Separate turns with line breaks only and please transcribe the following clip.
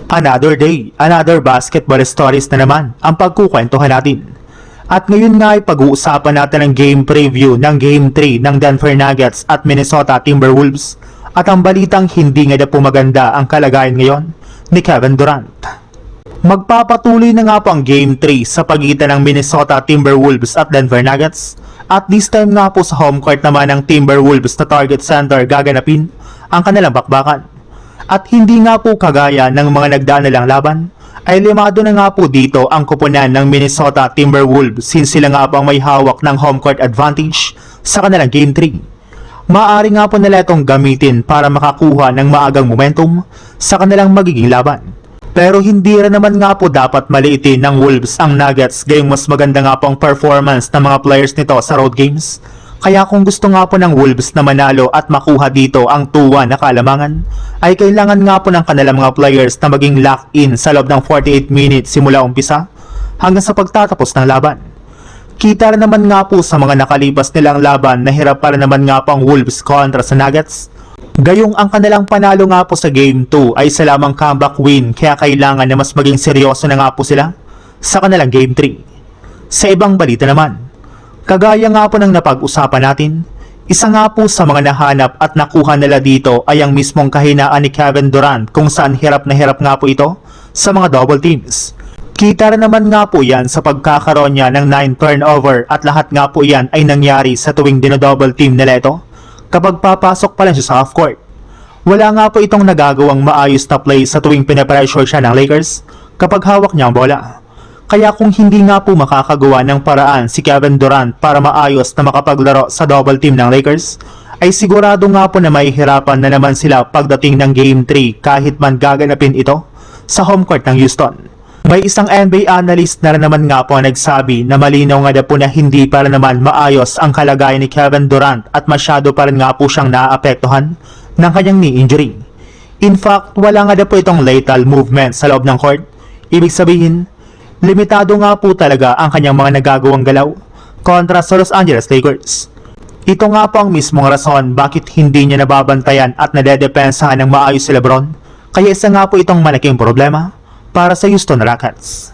Another day, another basketball stories na naman ang pagkukwentuhan natin. At ngayon nga ay pag-uusapan natin ang game preview ng Game 3 ng Denver Nuggets at Minnesota Timberwolves. At ang balitang hindi nga na po maganda ang kalagayan ngayon ni Kevin Durant. Magpapatuloy na nga po ang Game 3 sa pagitan ng Minnesota Timberwolves at Denver Nuggets. At this time nga po sa home court naman ng Timberwolves na Target Center gaganapin ang kanilang bakbakan. At hindi nga po kagaya ng mga nagdaan nilang laban, ay limado na nga po dito ang kupunan ng Minnesota Timberwolves since sila nga po ang may hawak ng home court advantage sa kanilang Game 3. Maaari nga po nila itong gamitin para makakuha ng maagang momentum sa kanilang magiging laban. Pero hindi rin naman nga po dapat maliitin ng Wolves ang Nuggets gayong mas maganda nga po ang performance ng mga players nito sa road games. Kaya kung gusto nga po ng Wolves na manalo at makuha dito ang 2-1 na kalamangan, ay kailangan nga po ng kanilang mga players na maging lock-in sa loob ng 48 minutes simula umpisa hanggang sa pagtatapos ng laban. Kita rin naman nga po sa mga nakalipas nilang laban na hirap para naman nga po ang Wolves kontra sa Nuggets. Gayong ang kanilang panalo nga po sa Game 2 ay sa lamang comeback win kaya kailangan na mas maging seryoso na nga po sila sa kanilang Game 3. Sa ibang balita naman, kagaya nga po ng napag-usapan natin, isa nga po sa mga nahanap at nakuha nila dito ay ang mismong kahinaan ni Kevin Durant kung saan hirap na hirap nga po ito sa mga double teams. Kita rin naman nga po yan sa pagkakaroon niya ng 9 turnover at lahat nga po yan ay nangyari sa tuwing dinodouble team nila ito kapag papasok pa lang siya sa half court. Wala nga po itong nagagawang maayos na play sa tuwing pinapressure siya ng Lakers kapag hawak niya ang bola. Kaya kung hindi nga po makakagawa ng paraan si Kevin Durant para maayos na makapaglaro sa double team ng Lakers, ay sigurado nga po na mahihirapan na naman sila pagdating ng Game 3 kahit man gaganapin ito sa home court ng Houston. May isang NBA analyst na rin naman nga po nagsabi na malinaw nga na po na hindi para naman maayos ang kalagayan ni Kevin Durant at masyado pa rin nga po siyang naaapektuhan ng kanyang knee injury. In fact, wala nga na po itong lethal movement sa loob ng court. Ibig sabihin, limitado nga po talaga ang kanyang mga nagagawang galaw kontra sa Los Angeles Lakers. Ito nga po ang mismong rason bakit hindi niya nababantayan at nadedepensahan ng maayos si LeBron, kaya isa nga po itong malaking problema para sa Houston Rockets.